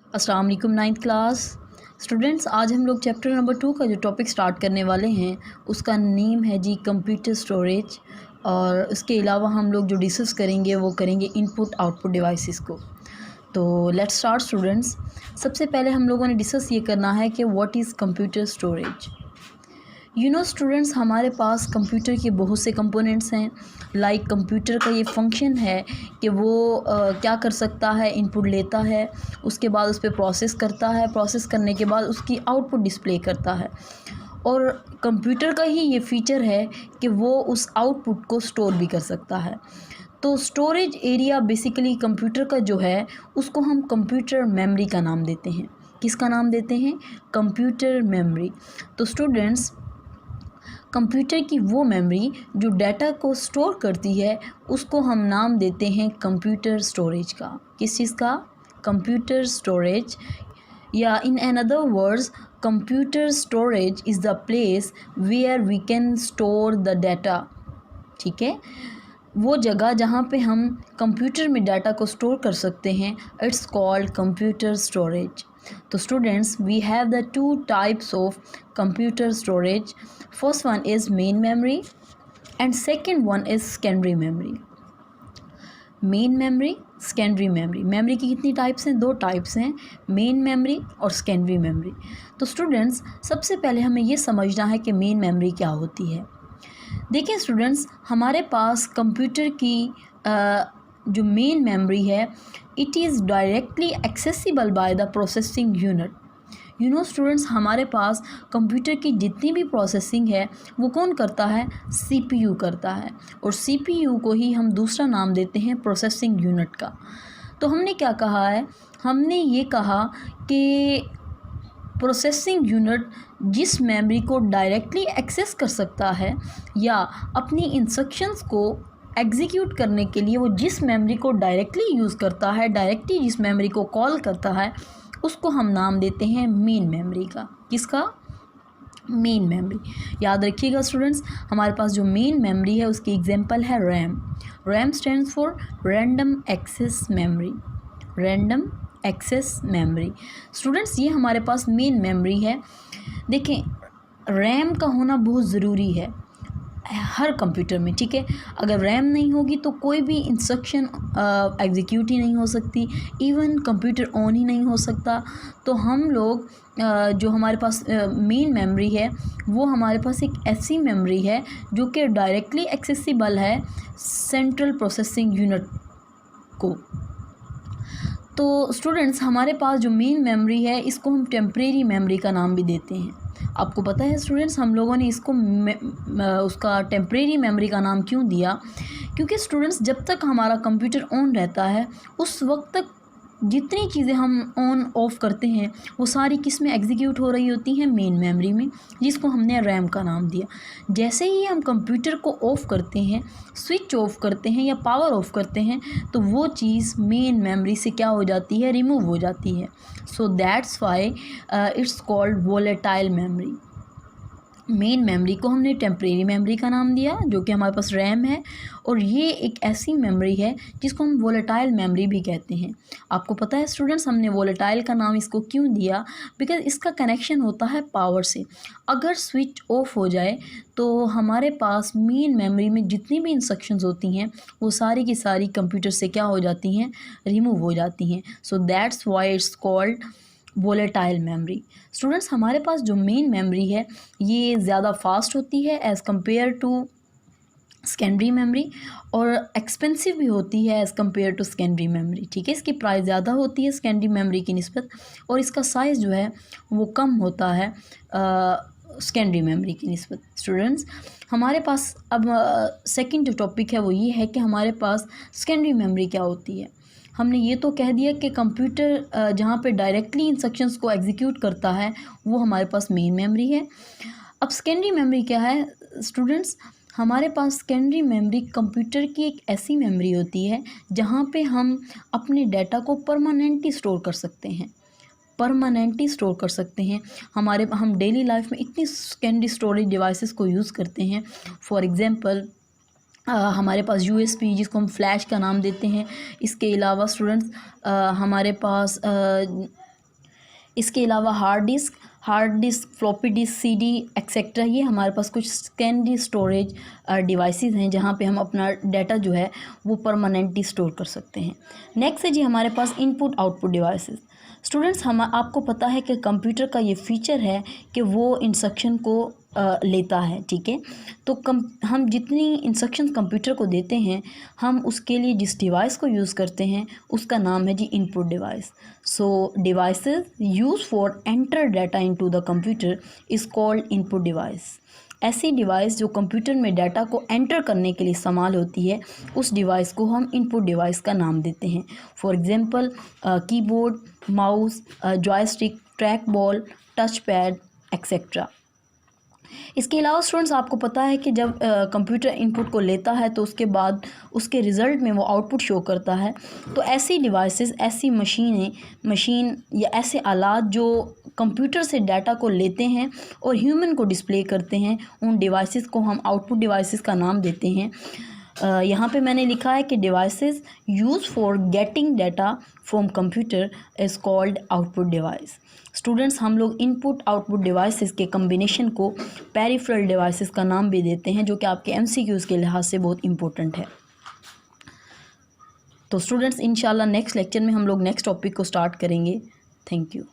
अस्सलाम वालेकुम ninth class students. आज हम लोग चैप्टर नंबर 2 का जो टॉपिक स्टार्ट करने वाले हैं उसका नेम है जी कंप्यूटर स्टोरेज। और इसके अलावा हम लोग जो डिस्कस करेंगे वो करेंगे इनपुट आउटपुट डिवाइसेस को। तो लेट्स स्टार्ट स्टूडेंट्स। सबसे पहले हम लोगों ने डिस्कस ये करना है कि what is computer storage. Students, हमारे पास कंप्यूटर के बहुत से कंपोनेंट्स हैं। लाइक कंप्यूटर का ये फंक्शन है कि वो क्या कर सकता है, इनपुट लेता है, उसके बाद उस पर प्रोसेस करता है, प्रोसेस करने के बाद उसकी आउटपुट डिस्प्ले करता है। और कंप्यूटर का ही ये फीचर है कि वो उस आउटपुट को स्टोर भी कर सकता है। तो स्टोरेज एरिया बेसिकली कंप्यूटर का जो है उसको हम कंप्यूटर मेमोरी का नाम देते हैं। किसका नाम देते हैं? Computer memory. तो स्टूडेंट्स, कंप्यूटर की वो मेमोरी जो डाटा को स्टोर करती है उसको हम नाम देते हैं कंप्यूटर स्टोरेज का। किस चीज़ का? Computer storage. या in another words, computer storage is the place where we can store the data. ठीक है, वो जगह जहाँ पे हम कंप्यूटर में डाटा को स्टोर कर सकते हैं, इट्स कॉल्ड कंप्यूटर स्टोरेज। तो students, we have the two types of computer storage. First one is main memory and second one is secondary memory. Main memory, secondary memory. Memory की कितनी types हैं? 2 types हैं, main memory और secondary memory. तो students, सबसे पहले हमें ये समझना है कि मेन मेमोरी क्या होती है। देखिए स्टूडेंट्स, हमारे पास कंप्यूटर की जो मेन मेमोरी है, it is directly accessible by the processing unit. Students, हमारे पास कंप्यूटर की जितनी भी प्रोसेसिंग है वो कौन करता है? सीपीयू करता है। और सीपीयू को ही हम दूसरा नाम देते हैं प्रोसेसिंग यूनिट का। तो हमने क्या कहा है? हमने ये कहा कि प्रोसेसिंग यूनिट जिस मेमोरी को डायरेक्टली एक्सेस कर सकता है या अपनी इंस्ट्रक्शंस को एग्जीक्यूट करने के लिए वो जिस मेमोरी को डायरेक्टली यूज़ करता है, डायरेक्टली जिस मेमोरी को कॉल करता है, उसको हम नाम देते हैं मेन मेमोरी का। किसका? Main memory. याद रखिएगा स्टूडेंट्स, हमारे पास जो मेन मेमोरी है उसकी एग्जांपल है RAM. RAM stands for random access memory. Random access memory. Students, ये हमारे पास मेन मेमोरी है। देखें, रैम का होना बहुत ज़रूरी है हर कंप्यूटर में। ठीक है, अगर रैम नहीं होगी तो कोई भी इंस्ट्रक्शन एग्जीक्यूट ही नहीं हो सकती, इवन कंप्यूटर ऑन ही नहीं हो सकता। तो हम लोग जो हमारे पास मेन मेमोरी है वो हमारे पास एक ऐसी मेमोरी है जो कि डायरेक्टली एक्सेसिबल है सेंट्रल प्रोसेसिंग यूनिट को। तो स्टूडेंट्स, हमारे पास जो मेन मेमोरी है इसको हम टेम्परेरी मेमोरी का नाम भी देते हैं। आपको पता है स्टूडेंट्स, हम लोगों ने इसको उसका टेम्परेरी मेमोरी का नाम क्यों दिया? क्योंकि स्टूडेंट्स, जब तक हमारा कंप्यूटर ऑन रहता है उस वक्त तक जितनी चीज़ें हम ऑन ऑफ करते हैं वो सारी किस में एग्जीक्यूट हो रही होती हैं? मेन मेमोरी में, जिसको हमने रैम का नाम दिया। जैसे ही हम कंप्यूटर को ऑफ़ करते हैं, स्विच ऑफ करते हैं या पावर ऑफ करते हैं, तो वो चीज़ मेन मेमोरी से क्या हो जाती है? रिमूव हो जाती है। So that's why it's called volatile memory. Main memory को हमने टेम्परेरी मेमोरी का नाम दिया जो कि हमारे पास रैम है, और ये एक ऐसी मेमोरी है जिसको हम वोलेटाइल मेमोरी भी कहते हैं। आपको पता है स्टूडेंट्स, हमने वोलेटाइल का नाम इसको क्यों दिया? बिकॉज़ इसका कनेक्शन होता है पावर से। अगर स्विच ऑफ हो जाए तो हमारे पास मेन मेमोरी में जितनी भी इंस्ट्रक्शंस होती हैं वो सारी की सारी कंप्यूटर से क्या हो जाती हैं? रिमूव हो जाती हैं। So that's why it's called volatile memory. Students, हमारे पास जो मेन मेमोरी है ये ज़्यादा फास्ट होती है as compare to secondary memory, और एक्सपेंसिव भी होती है as compare to secondary memory. ठीक है, इसकी प्राइस ज़्यादा होती है सेकेंडरी मेमोरी की निस्बत, और इसका साइज़ जो है वो कम होता है सेकेंडरी मेमोरी की निस्बत। स्टूडेंट्स, हमारे पास अब सेकंड जो टॉपिक है वो ये है कि हमारे पास सेकेंडरी मेमोरी क्या होती है। हमने ये तो कह दिया कि कंप्यूटर जहाँ पे डायरेक्टली इंस्ट्रक्शंस को एग्जीक्यूट करता है वो हमारे पास मेन मेमोरी है। अब सेकेंडरी मेमोरी क्या है स्टूडेंट्स? हमारे पास सेकेंडरी मेमोरी कंप्यूटर की एक ऐसी मेमोरी होती है जहाँ पे हम अपने डाटा को परमानेंटली स्टोर कर सकते हैं। परमानेंटली स्टोर कर सकते हैं। हम डेली लाइफ में इतनी सेकेंडरी स्टोरेज डिवाइसेस को यूज़ करते हैं। फॉर एग्ज़ाम्पल, हमारे पास यूएसबी जिसको हम फ्लैश का नाम देते हैं। इसके अलावा स्टूडेंट्स, हमारे पास इसके अलावा hard disk, floppy disk, CD etcetera, ये हमारे पास कुछ सेकेंडरी स्टोरेज डिवाइसेस हैं जहाँ पे हम अपना डाटा जो है वो परमानेंटली स्टोर कर सकते हैं। नेक्स्ट है जी हमारे पास इनपुट आउटपुट डिवाइसेस। स्टूडेंट्स, आपको पता है कि कंप्यूटर का ये फीचर है कि वो इंस्ट्रक्शन को लेता है, ठीक है। तो हम जितनी इंस्ट्रक्शंस कंप्यूटर को देते हैं, हम उसके लिए जिस डिवाइस को यूज़ करते हैं उसका नाम है जी input device. So devices use for enter data into the computer is called input device. ऐसी डिवाइस जो कंप्यूटर में डाटा को एंटर करने के लिए इस्तेमाल होती है, उस डिवाइस को हम इनपुट डिवाइस का नाम देते हैं। For example keyboard, mouse, joystick, track ball, touch pad etcetera. इसके अलावा स्टूडेंट्स, आपको पता है कि जब कंप्यूटर इनपुट को लेता है तो उसके बाद उसके रिज़ल्ट में वो आउटपुट शो करता है। तो ऐसी डिवाइसेस, ऐसी मशीन या ऐसे आलात जो कंप्यूटर से डाटा को लेते हैं और ह्यूमन को डिस्प्ले करते हैं, उन डिवाइसेस को हम आउटपुट डिवाइसेस का नाम देते हैं। यहाँ पे मैंने लिखा है कि devices use for getting data from computer is called output device. Students, हम लोग इनपुट आउटपुट डिवाइसेस के कम्बिनेशन को पेरिफेरल डिवाइसेस का नाम भी देते हैं, जो कि आपके एमसीक्यूज़ के लिहाज से बहुत इंपॉर्टेंट है। तो स्टूडेंट्स, इंशाल्लाह नेक्स्ट लेक्चर में हम लोग नेक्स्ट टॉपिक को स्टार्ट करेंगे। Thank you.